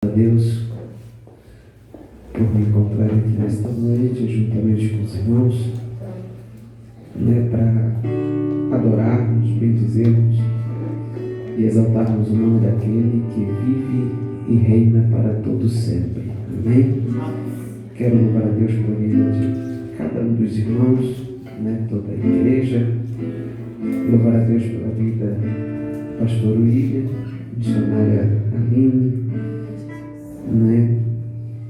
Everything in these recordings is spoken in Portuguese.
A Deus por me encontrar aqui nesta noite juntamente com os irmãos, para adorarmos, bendizermos e exaltarmos o nome daquele que vive e reina para todo sempre. Amém? Quero louvar a Deus por vida de cada um dos irmãos, toda a igreja. Louvar a Deus pela vida do pastor William, missionária Aline,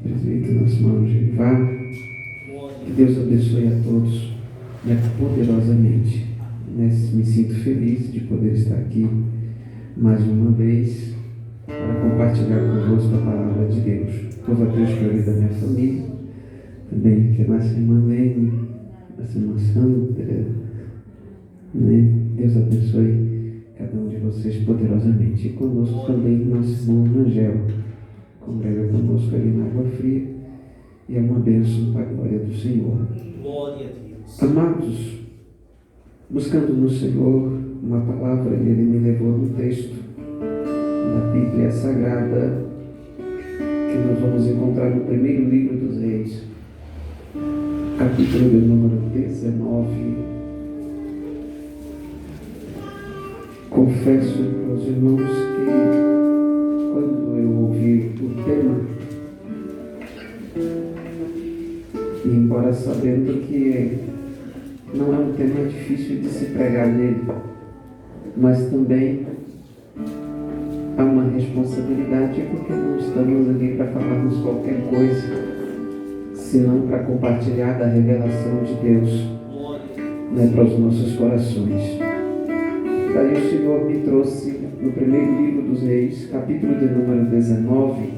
presbítero nosso irmão Genivar. Que Deus abençoe a todos poderosamente. Me sinto feliz de poder estar aqui mais uma vez para compartilhar convosco a palavra de Deus. Louvo a Deus pela vida da minha família, também que é nossa irmã Lene, nossa irmã Sandra. Deus abençoe cada um de vocês poderosamente. E conosco também nosso irmão Angel, congrega conosco ali na Água Fria, e é uma bênção para a glória do Senhor. Glória a Deus. Amados, buscando no Senhor uma palavra, Ele me levou no texto da Bíblia Sagrada, que nós vamos encontrar no primeiro livro dos Reis, capítulo de número 19. Confesso para os irmãos que quando eu ouvi o tema, e embora sabendo que não é um tema difícil de se pregar nele, mas também há uma responsabilidade, porque não estamos ali para falarmos qualquer coisa, senão para compartilhar da revelação de Deus para os nossos corações. Daí o Senhor me trouxe no primeiro livro dos Reis, capítulo de número 19,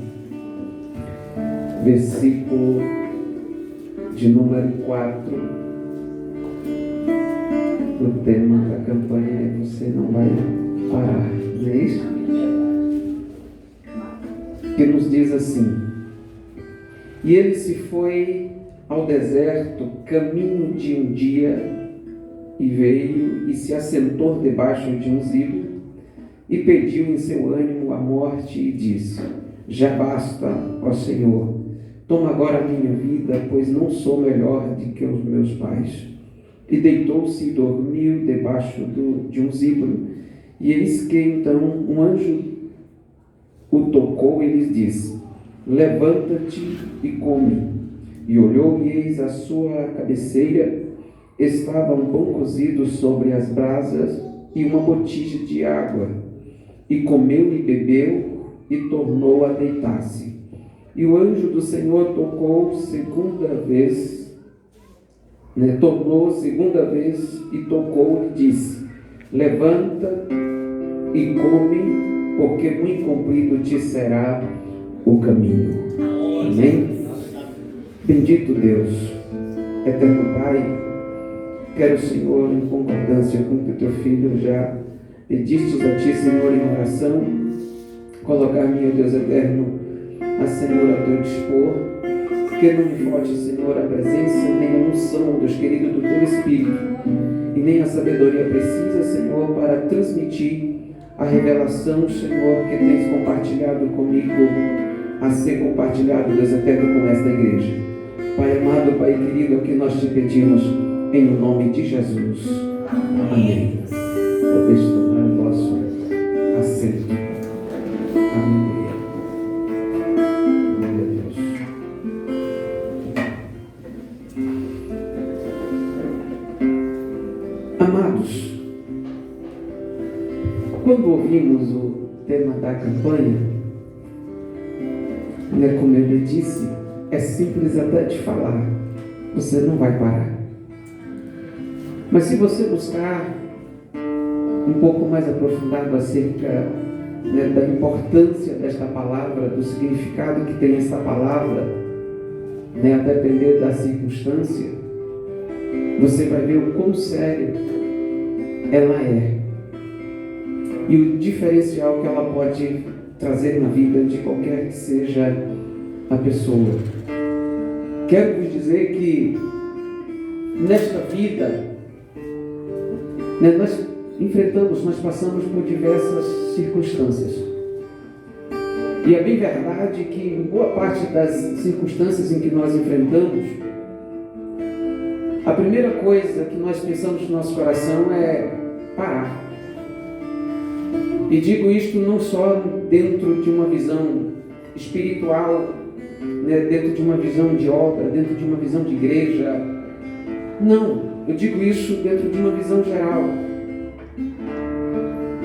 versículo de número 4. O tema da campanha é "Você não vai parar", não é isso? Que nos diz assim: "E ele se foi ao deserto, caminho de um dia, e veio e se assentou debaixo de um zimbro, e pediu em seu ânimo a morte, e disse: Já basta, ó Senhor, toma agora a minha vida, pois não sou melhor do que os meus pais. E deitou-se e dormiu debaixo de um zimbro. E eis que então um anjo o tocou e lhes disse: Levanta-te e come. E olhou, e eis a sua cabeceira estava um pão cozido sobre as brasas e uma botija de água. E comeu e bebeu e tornou a deitar-se. E o anjo do Senhor tornou segunda vez e tocou e disse: Levanta e come, porque muito comprido te será o caminho. Amém? Bendito Deus, eterno Pai, quero, Senhor, em concordância com o que teu filho já pedistes a ti, Senhor, em oração, colocar-me, ó Deus eterno, a Senhor, a teu dispor, que não me falte, Senhor, a presença, nem a unção, Deus querido, do teu Espírito, e nem a sabedoria precisa, Senhor, para transmitir a revelação, Senhor, que tens compartilhado comigo, a ser compartilhado, Deus eterno, com esta igreja. Pai amado, Pai querido, é o que nós te pedimos, em nome de Jesus. Amém. Podeis tomar o vosso assento. Amém. Glória a Deus. Amados, quando ouvimos o tema da campanha, como eu lhe disse, é simples até de falar. Você não vai parar. Mas se você buscar um pouco mais aprofundado acerca da importância desta palavra, do significado que tem esta palavra, a depender da circunstância, você vai ver o quão sério ela é e o diferencial que ela pode trazer na vida de qualquer que seja a pessoa. Quero vos dizer que nesta vida nós passamos por diversas circunstâncias. E é bem verdade que em boa parte das circunstâncias em que nós enfrentamos, a primeira coisa que nós pensamos no nosso coração é parar. E digo isto não só dentro de uma visão espiritual, né, dentro de uma visão de obra, dentro de uma visão de igreja. Não, eu digo isso dentro de uma visão geral.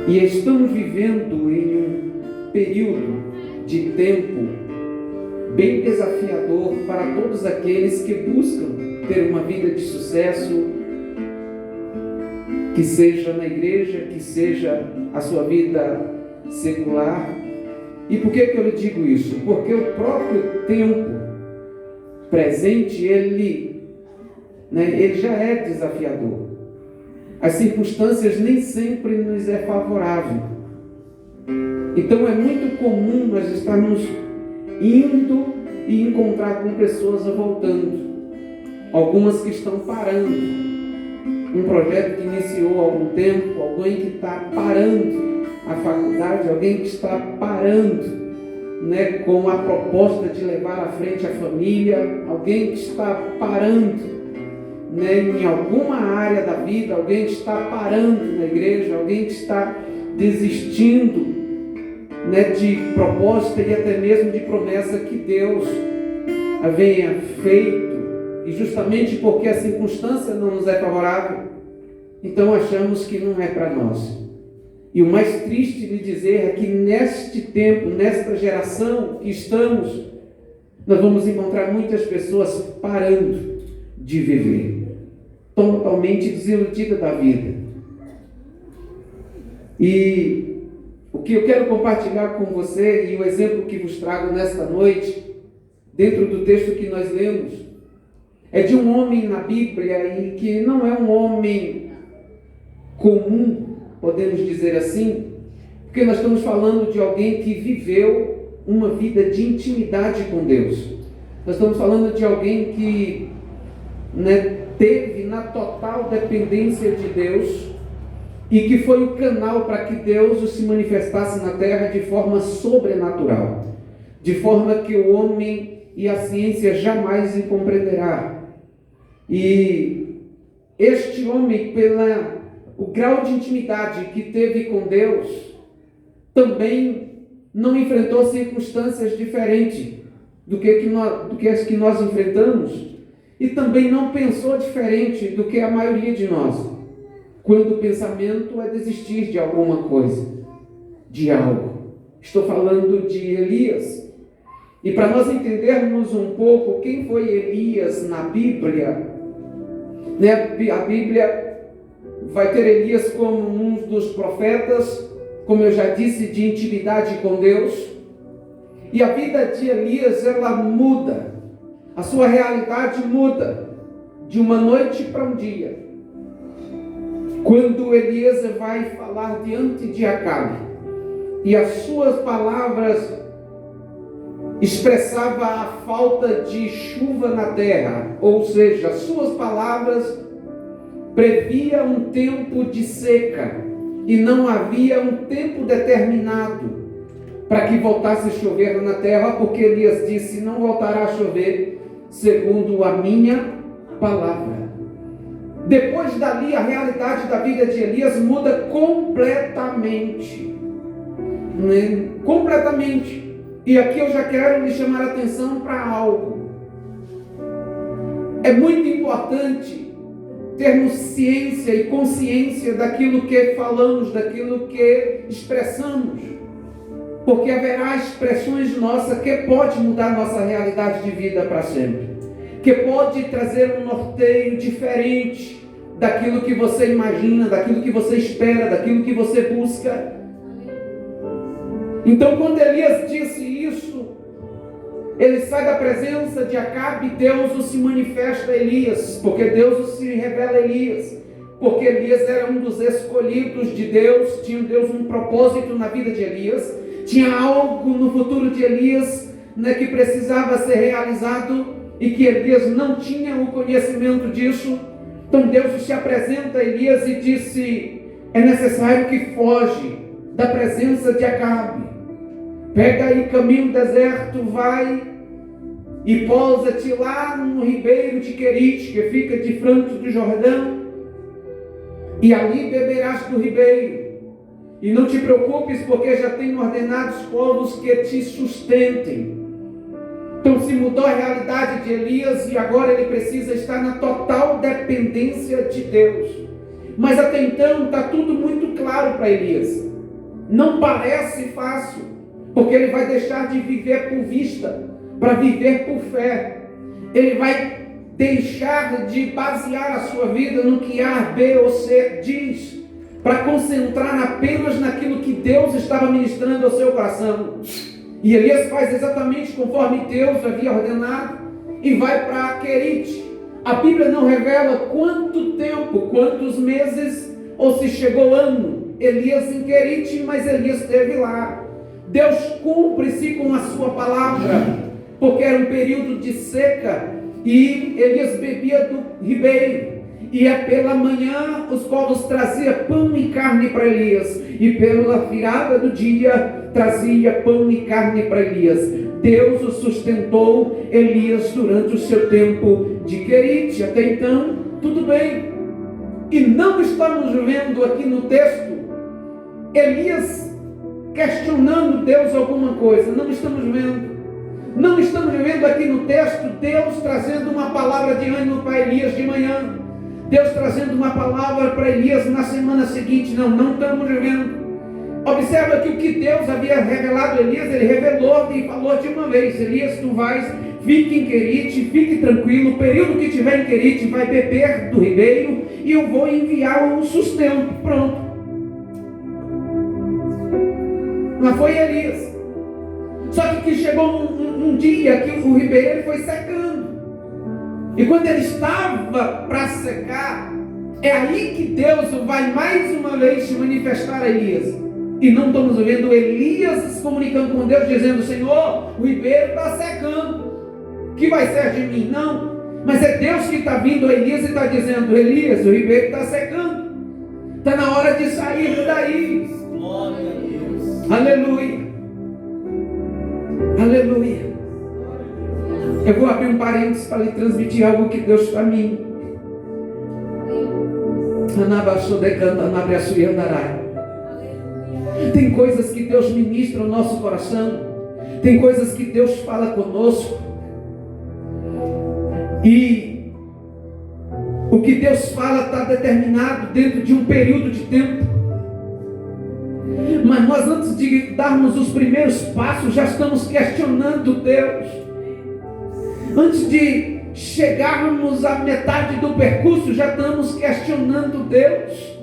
E estamos vivendo em um período de tempo bem desafiador para todos aqueles que buscam ter uma vida de sucesso, que seja na igreja, que seja a sua vida secular. E por que eu lhe digo isso? Porque o próprio tempo presente, ele já é desafiador. As circunstâncias nem sempre nos é favorável. Então é muito comum nós estarmos indo e encontrar com pessoas voltando. Algumas que estão parando. Um projeto que iniciou há algum tempo, alguém que está parando a faculdade, alguém que está parando, né, com a proposta de levar à frente a família, alguém que está parando, né, em alguma área da vida, alguém que está parando na igreja, alguém que está desistindo, né, de proposta e até mesmo de promessa que Deus venha feito, e justamente porque a circunstância não nos é favorável, então achamos que não é para nós. E o mais triste de dizer é que neste tempo, nesta geração que estamos, nós vamos encontrar muitas pessoas parando de viver, totalmente desiludidas da vida. E o que eu quero compartilhar com você, e o exemplo que vos trago nesta noite, dentro do texto que nós lemos, é de um homem na Bíblia, e que não é um homem comum, podemos dizer assim, porque nós estamos falando de alguém que viveu uma vida de intimidade com Deus. Nós estamos falando de alguém que, né, teve na total dependência de Deus e que foi o canal para que Deus se manifestasse na terra de forma sobrenatural, de forma que o homem e a ciência jamais compreenderá. E este homem, o grau de intimidade que teve com Deus, também não enfrentou circunstâncias diferentes do que as que nós enfrentamos, e também não pensou diferente do que a maioria de nós, quando o pensamento é desistir de alguma coisa, de algo. Estou falando de Elias. E para nós entendermos um pouco quem foi Elias na Bíblia, né, a Bíblia vai ter Elias como um dos profetas, como eu já disse, de intimidade com Deus. E a vida de Elias, ela muda. A sua realidade muda de uma noite para um dia. Quando Elias vai falar diante de Acabe, e as suas palavras expressava a falta de chuva na terra, ou seja, as suas palavras previa um tempo de seca, e não havia um tempo determinado para que voltasse a chover na terra, porque Elias disse: não voltará a chover segundo a minha palavra. Depois dali, a realidade da vida de Elias muda completamente, né? Completamente. E aqui eu já quero lhe chamar a atenção para algo. É muito importante termos ciência e consciência daquilo que falamos, daquilo que expressamos, porque haverá expressões nossas que pode mudar nossa realidade de vida para sempre, que pode trazer um norteio diferente daquilo que você imagina, daquilo que você espera, daquilo que você busca. Então, quando Elias disse isso, ele sai da presença de Acabe, Deus se manifesta a Elias, porque Deus se revela a Elias, porque Elias era um dos escolhidos de Deus, tinha Deus um propósito na vida de Elias, tinha algo no futuro de Elias, né, que precisava ser realizado, e que Elias não tinha o conhecimento disso. Então Deus se apresenta a Elias e disse: é necessário que foge da presença de Acabe. Pega aí caminho deserto, vai e pousa-te lá no ribeiro de Querite, que fica de frente do Jordão, e ali beberás do ribeiro. E não te preocupes, porque já tenho ordenado os povos que te sustentem. Então se mudou a realidade de Elias e agora ele precisa estar na total dependência de Deus. Mas até então está tudo muito claro para Elias. Não parece fácil, porque ele vai deixar de viver por vista para viver por fé. Ele vai deixar de basear a sua vida no que A, B ou C diz, para concentrar apenas naquilo que Deus estava ministrando ao seu coração. E Elias faz exatamente conforme Deus havia ordenado e vai para Querite. A Bíblia não revela quanto tempo, quantos meses ou se chegou ano Elias em Querite, mas Elias esteve lá. Deus cumpre-se com a sua palavra, porque era um período de seca e Elias bebia do ribeiro. E pela manhã os povos traziam pão e carne para Elias, e pela virada do dia trazia pão e carne para Elias. Deus o sustentou Elias durante o seu tempo de Querite. Até então, tudo bem. E não estamos vendo aqui no texto Elias questionando Deus alguma coisa. Não estamos vendo. Não estamos vendo aqui no texto Deus trazendo uma palavra de ânimo para Elias de manhã, Deus trazendo uma palavra para Elias na semana seguinte. Não estamos vendo. Observa que o que Deus havia revelado a Elias, ele revelou e falou de uma vez: Elias, tu vais, fique em Querite, fique tranquilo, o período que tiver em Querite vai beber do ribeiro e eu vou enviar um sustento. Pronto. Mas foi Elias. Só que chegou um dia que o ribeiro foi secando. E quando ele estava para secar, é aí que Deus vai mais uma vez se manifestar a Elias. E não estamos vendo Elias se comunicando com Deus, dizendo: Senhor, o ribeiro está secando, que vai ser de mim? Não. Mas é Deus que está vindo a Elias e está dizendo: Elias, o ribeiro está secando, está na hora de sair daí. Glória a Deus. Aleluia. Aleluia. Eu vou abrir um parênteses para lhe transmitir algo que Deus para mim. Tem coisas que Deus ministra no nosso coração. Tem coisas que Deus fala conosco. E o que Deus fala está determinado dentro de um período de tempo. Mas nós, antes de darmos os primeiros passos, já estamos questionando Deus. Antes de chegarmos à metade do percurso, já estamos questionando Deus,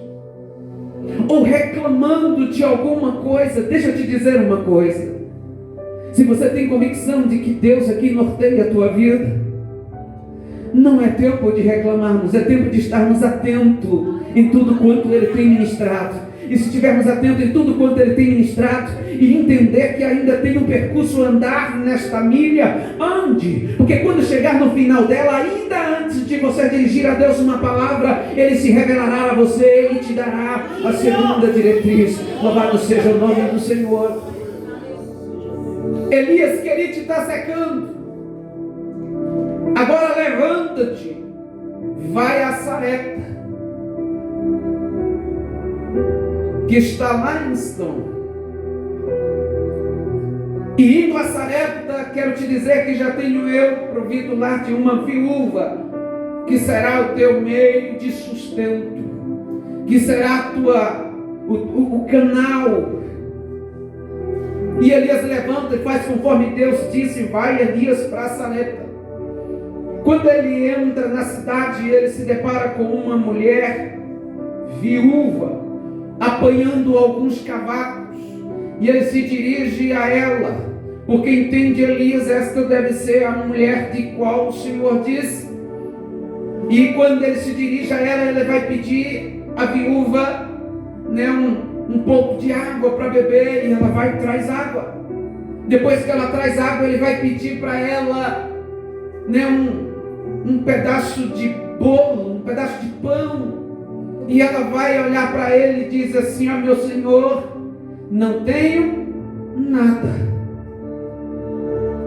ou reclamando de alguma coisa. Deixa eu te dizer uma coisa: se você tem convicção de que Deus aqui norteia a tua vida, não é tempo de reclamarmos, é tempo de estarmos atentos em tudo quanto Ele tem ministrado. E se estivermos atentos em tudo quanto Ele tem ministrado, e entender que ainda tem um percurso a andar nesta milha, ande, porque quando chegar no final dela, ainda antes de você dirigir a Deus uma palavra, Ele se revelará a você e te dará a segunda diretriz. Louvado seja o nome do Senhor. Elias, Querite está secando. Agora levanta-te, vai a Sarepta, que está lá em Sidom. E indo a Sarepta, quero te dizer que já tenho eu provido lá de uma viúva, que será o teu meio de sustento, que será o canal. E Elias levanta e faz conforme Deus disse, e vai Elias para Sarepta. Quando ele entra na cidade, ele se depara com uma mulher viúva, apanhando alguns cavacos, e ele se dirige a ela, porque entende Elias, esta deve ser a mulher de qual o Senhor disse. E quando ele se dirige a ela, ele vai pedir à viúva, um pouco de água para beber, e ela vai e traz água. Depois que ela traz água, ele vai pedir para ela um pedaço de bolo, um pedaço de pão. E ela vai olhar para ele e diz assim: meu Senhor, não tenho nada,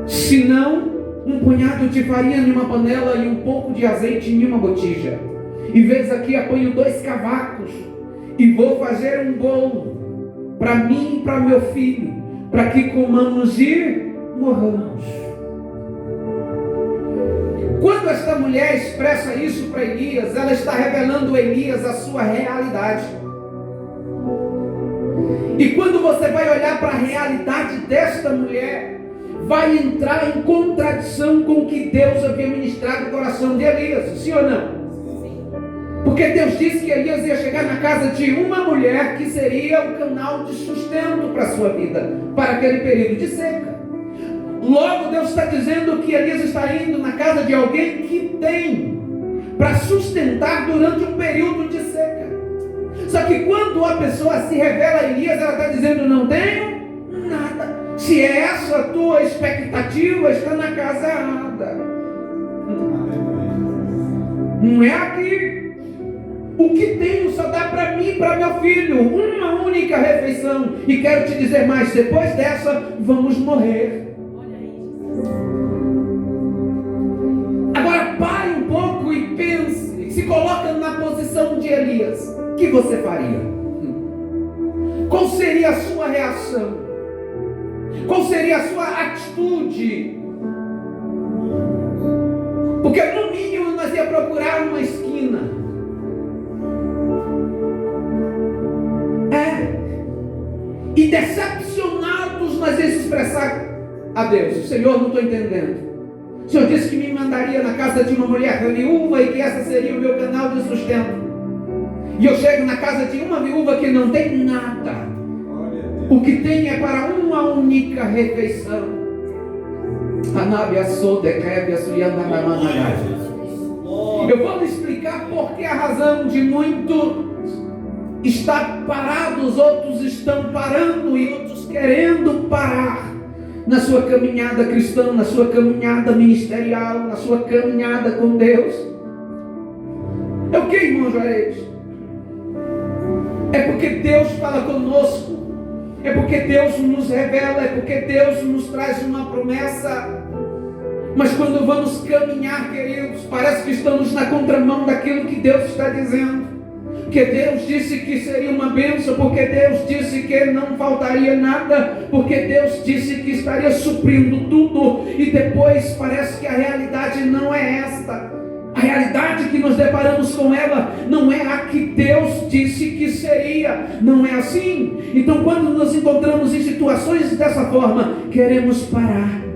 Senão, um punhado de farinha em uma panela e um pouco de azeite em uma botija. E vês aqui, apanho 2 cavacos e vou fazer um bolo para mim e para meu filho, para que comamos e morramos. Quando esta mulher expressa isso para Elias, ela está revelando a Elias a sua realidade. E quando você vai olhar para a realidade desta mulher, vai entrar em contradição com o que Deus havia ministrado no coração de Elias, sim ou não? Porque Deus disse que Elias ia chegar na casa de uma mulher que seria o canal de sustento para a sua vida, para aquele período de seca. Logo Deus está dizendo que Elias está indo na casa de alguém que tem para sustentar durante um período de seca. Só que quando a pessoa se revela a Elias, ela está dizendo: não tenho nada. Se é essa a tua expectativa, está na casa errada. Não é aqui. O que tenho só dá para mim e para meu filho, uma única refeição. E quero te dizer mais, depois dessa, vamos morrer. Agora pare um pouco e pense, se coloca na posição de Elias. O que você faria? Qual seria a sua reação? Qual seria a sua atitude? Porque no mínimo nós ia procurar uma esquina. E decepcionados nós íamos expressar a Deus: Senhor, não estou entendendo. O Senhor disse que me mandaria na casa de uma mulher viúva e que essa seria o meu canal de sustento. E eu chego na casa de uma viúva que não tem nada. O que tem é para uma única refeição. Eu vou lhe explicar por que a razão de muito está parado, os outros estão parando e outros querendo parar na sua caminhada cristã, na sua caminhada ministerial, na sua caminhada com Deus. É o que, irmão Juarez? É porque Deus fala conosco, é porque Deus nos revela, é porque Deus nos traz uma promessa. Mas quando vamos caminhar, queridos, parece que estamos na contramão daquilo que Deus está dizendo. Porque Deus disse que seria uma bênção, porque Deus disse que não faltaria nada, porque Deus disse que estaria suprindo tudo, e depois parece que a realidade não é esta. A realidade que nos deparamos com ela não é a que Deus disse que seria, não é assim. Então quando nos encontramos em situações dessa forma, queremos parar.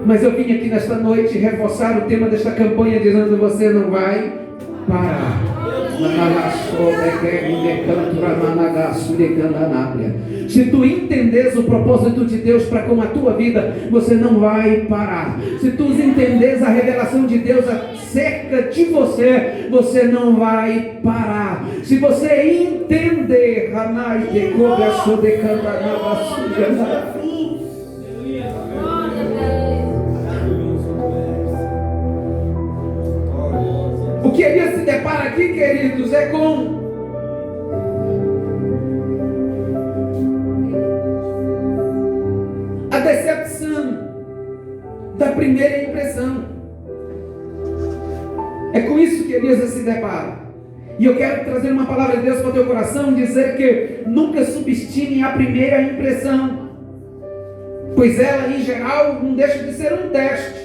Mas eu vim aqui nesta noite reforçar o tema desta campanha, dizendo: você não vai parar. Se tu entendes o propósito de Deus para com a tua vida, você não vai parar. Se tu entendes a revelação de Deus acerca de você, você não vai parar. Se você entender, o que Elias se depara aqui, queridos, é com a decepção da primeira impressão. É com isso que Elias se depara. E eu quero trazer uma palavra de Deus para o teu coração, dizer que nunca subestime a primeira impressão, pois ela, em geral, não deixa de ser um teste.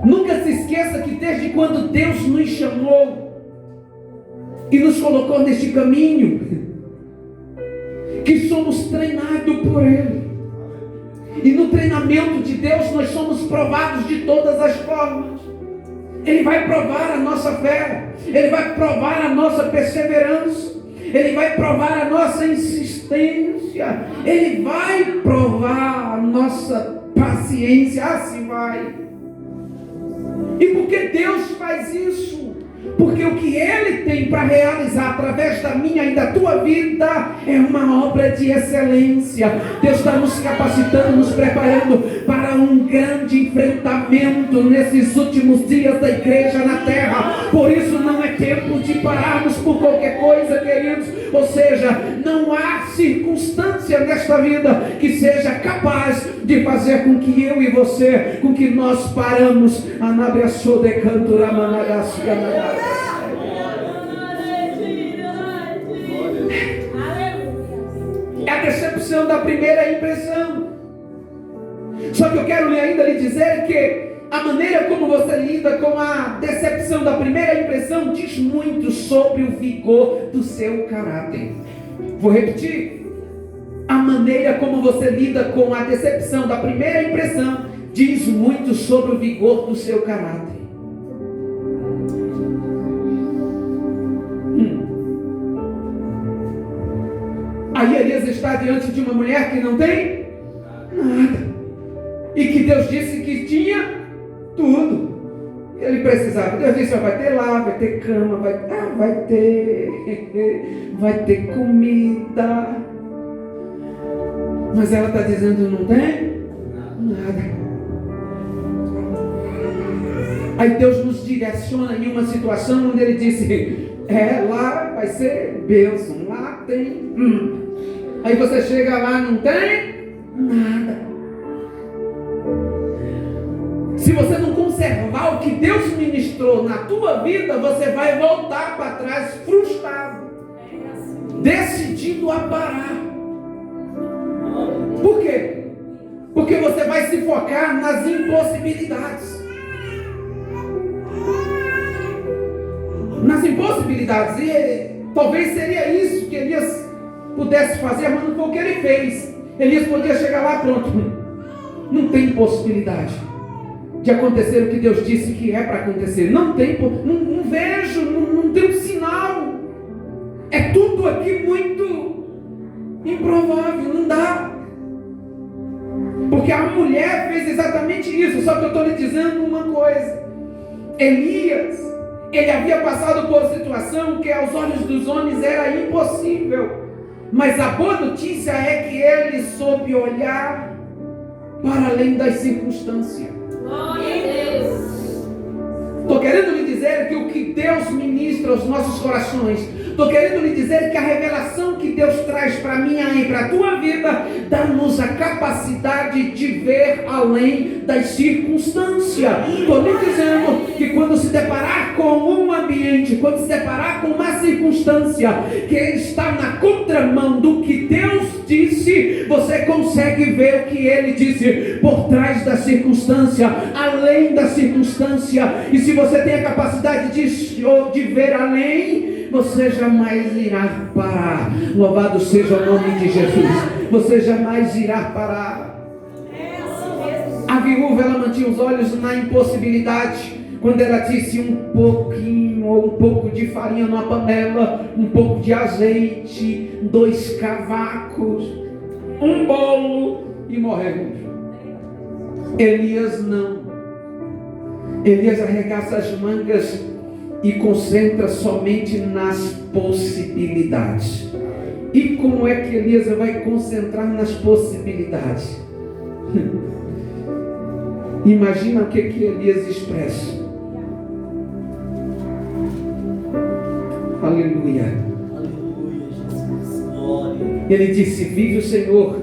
Nunca se esqueça que desde quando Deus nos chamou e nos colocou neste caminho, que somos treinados por Ele. E no treinamento de Deus nós somos provados de todas as formas. Ele vai provar a nossa fé, Ele vai provar a nossa perseverança, Ele vai provar a nossa insistência, Ele vai provar a nossa paciência. Assim vai. E por que Deus faz isso? Porque o que Ele tem para realizar através da minha e da tua vida é uma obra de excelência. Deus está nos capacitando, nos preparando para um grande enfrentamento nesses últimos dias da igreja na terra. Por isso não é tempo de pararmos por qualquer coisa, queridos. Ou seja, não há circunstância nesta vida que seja capaz de fazer com que eu e você, com que nós paramos. É a decepção da primeira impressão. Só que eu quero ainda lhe dizer que a maneira como você lida com a decepção da primeira impressão diz muito sobre o vigor do seu caráter. Vou repetir. A maneira como você lida com a decepção da primeira impressão diz muito sobre o vigor do seu caráter. Aí Elias está diante de uma mulher que não tem nada. E que Deus disse que tinha tudo. Ele precisava. Deus disse, vai ter lá, vai ter cama, vai ter comida. Mas ela está dizendo, não tem nada. Aí Deus nos direciona em uma situação onde Ele disse, lá vai ser bênção, lá tem. Aí você chega lá, não tem nada. Se você não conservar o que Deus ministrou na tua vida, você vai voltar para trás frustrado, decidido a parar. Por quê? Porque você vai se focar nas impossibilidades. Nas impossibilidades. E talvez seria isso que Elias pudesse fazer, mas não foi o que ele fez. Elias podia chegar lá, pronto. Não tem possibilidade de acontecer o que Deus disse que é para acontecer. Não tem, não vejo, não tem um sinal. É tudo aqui muito improvável, não dá. Porque a mulher fez exatamente isso. Só que eu estou lhe dizendo uma coisa. Elias, ele havia passado por uma situação que aos olhos dos homens era impossível. Mas a boa notícia é que ele soube olhar para além das circunstâncias. Glória a Deus. Estou querendo lhe dizer que o que Deus ministra aos nossos corações, estou querendo lhe dizer que a revelação que Deus traz para mim e para a tua vida, dá-nos a capacidade de ver além das circunstâncias. Estou lhe dizendo que quando se deparar com um ambiente, quando se deparar com uma circunstância que está na contramão do que Deus disse, você consegue ver o que Ele disse por trás da circunstância, além da circunstância. E se você tem a capacidade de ver além, você jamais irá parar. Louvado seja o nome de Jesus. Você jamais irá parar. A viúva, ela mantinha os olhos na impossibilidade. Quando ela disse um pouquinho ou um pouco de farinha numa panela, um pouco de azeite, 2 cavacos, um bolo e morremos. Elias não. Elias arregaça as mangas e concentra somente nas possibilidades. E como é que Elias vai concentrar nas possibilidades? Imagina o que Elias expressa. Aleluia. Aleluia, Jesus. Glória. Ele disse, vive o Senhor,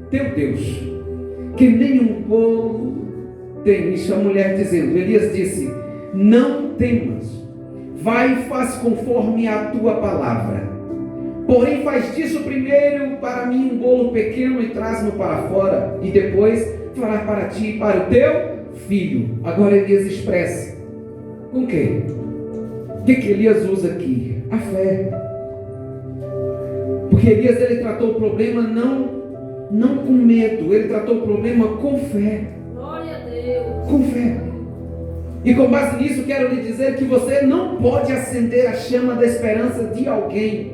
teu Deus, que nenhum bolo tem. Isso a mulher dizendo. Elias disse, não temas, vai e faz conforme a tua palavra. Porém faz disso primeiro para mim um bolo pequeno e traz-no para fora, e depois fará para ti e para o teu filho. Agora Elias expressa. Com o quê? O que Elias usa aqui? A fé. Porque Elias, ele tratou o problema não com medo, ele tratou o problema com fé. Glória a Deus. Com fé. E com base nisso, quero lhe dizer que você não pode acender a chama da esperança de alguém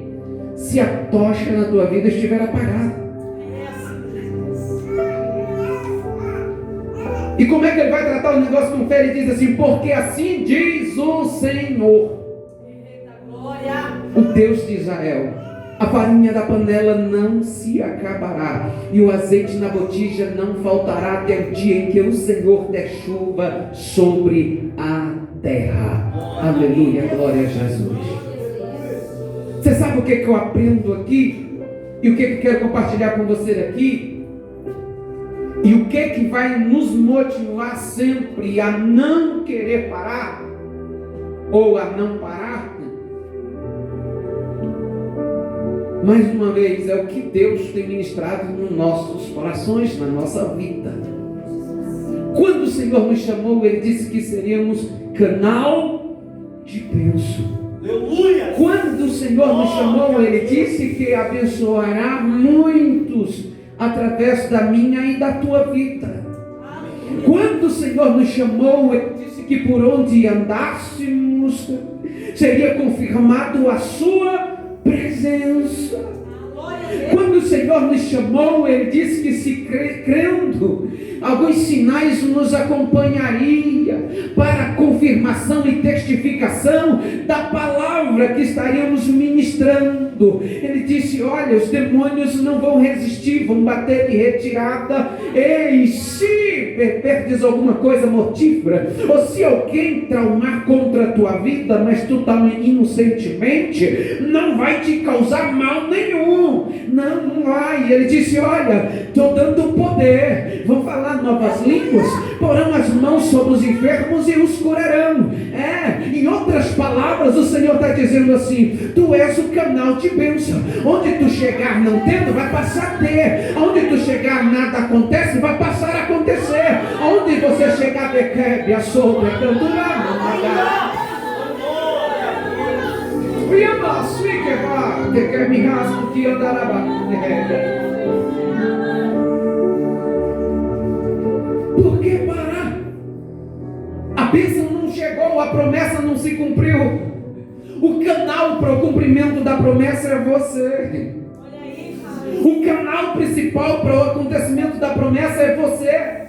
se a tocha na tua vida estiver apagada. E como é que ele vai tratar o negócio com fé? Ele diz assim, porque assim diz o Senhor. o Deus de Israel. A farinha da panela não se acabará, e o azeite na botija não faltará até o dia em que o Senhor der chuva sobre a terra. Aleluia, glória a Jesus. Você sabe o que eu aprendo aqui? E o que eu quero compartilhar com você aqui? E o que vai nos motivar sempre a não querer parar? Ou a não parar? Mais uma vez, é o que Deus tem ministrado nos nossos corações, na nossa vida. Quando o Senhor nos chamou, Ele disse que seríamos canal de bênção. Aleluia! Quando o Senhor nos chamou, Ele disse que abençoará muitos através da minha e da tua vida. Quando o Senhor nos chamou, Ele disse que por onde andássemos, seria confirmado a sua presença. Quando o Senhor nos chamou, Ele disse que se crendo, alguns sinais nos acompanharia para a confirmação e testificação da palavra que estaríamos ministrando. Ele disse: olha, os demônios não vão resistir, vão bater de retirada. Ei, se perdes alguma coisa mortífera, ou se alguém traumar contra a tua vida, mas tu está inocentemente, não vai te causar mal nenhum. Não vai. Ele disse: olha, estou dando poder, vão falar novas línguas, porão as mãos sobre os enfermos e os curarão. Em outras palavras, o Senhor está dizendo assim: tu és o canal de bênção. Onde tu chegar não tendo, vai passar a ter. Onde tu chegar nada acontece, vai passar a acontecer. Onde você chegar de quebra, solta, cantura, por que parar? A bênção não chegou, a promessa não se cumpriu. O canal para o cumprimento da promessa é você. O canal principal para o acontecimento da promessa é você.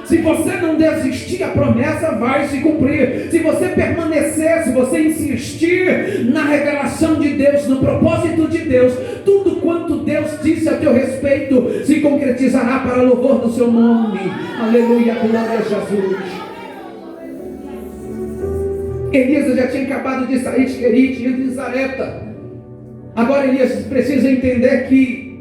Se você não desistir, a promessa vai se cumprir. Se você permanecer, se você insistir na revelação de Deus, no propósito de Deus, tudo quanto Deus disse a teu respeito se concretizará para louvor do seu nome. Aleluia, glória a Jesus. Elias já tinha acabado de sair de Querite, de Zareta. Agora Elias precisa entender que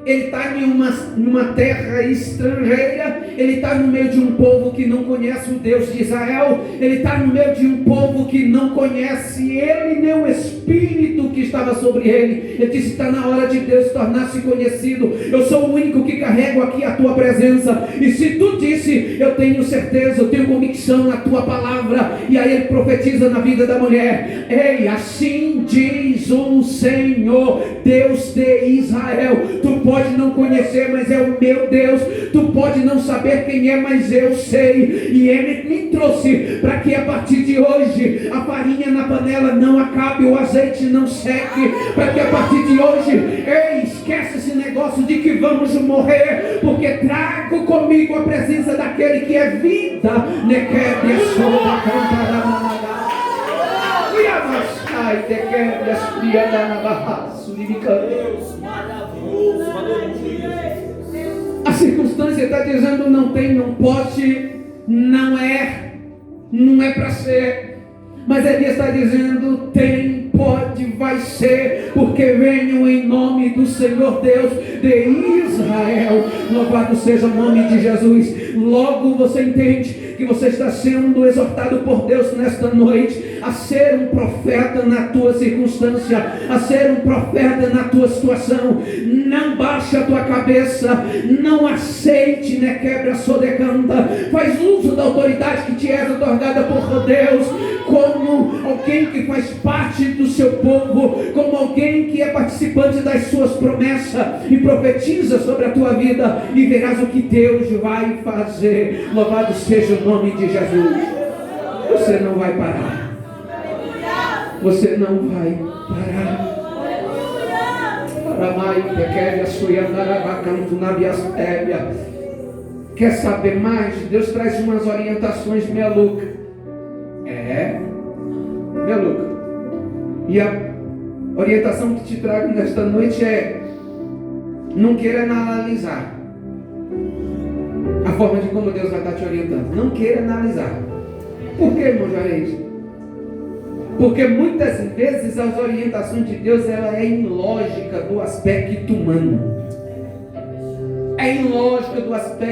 ele está em uma terra estrangeira, ele está no meio de um povo que não conhece o Deus de Israel, ele está no meio de um povo que não conhece ele, nem o Espírito que estava sobre ele. Ele disse: está na hora de Deus tornar-se conhecido. Eu sou o único que carrego aqui a tua presença, e se tu disse, eu tenho certeza, eu tenho convicção na tua palavra. E aí ele profetiza na vida da mulher: ei, assim diz o Senhor, Deus de Israel, tu pode não conhecer, mas é o meu Deus. Tu pode não saber quem é, mas eu sei. E Ele me trouxe para que a partir de hoje a farinha na panela não acabe, o azeite não seque. Para que a partir de hoje, esquece esse negócio de que vamos morrer, porque trago comigo a presença daquele que é vida. A circunstância está dizendo: não tem, não pode, não é para ser. Mas Elias está dizendo: tem, pode, vai ser, porque venho em nome do Senhor Deus de Israel. Louvado seja o nome de Jesus. Logo você entende que você está sendo exortado por Deus nesta noite a ser um profeta na tua circunstância, a ser um profeta na tua situação. Não baixe a tua cabeça, não aceite, quebra sodecanta. Faz uso da autoridade que te é otorgada por Deus, como alguém que faz parte do seu povo, como alguém que é participante das suas promessas, e profetiza sobre a tua vida, e verás o que Deus vai fazer. Louvado seja o nome de Jesus. Você não vai parar. Você não vai parar. Quer saber mais? Deus traz umas orientações meia louca. Meia louca. E A orientação que te trago nesta noite é: não queira analisar a forma de como Deus vai estar te orientando. Não queira analisar. Por que, irmão Juarez? Porque muitas vezes as orientações de Deus ela é ilógica do aspecto humano. É ilógica do aspecto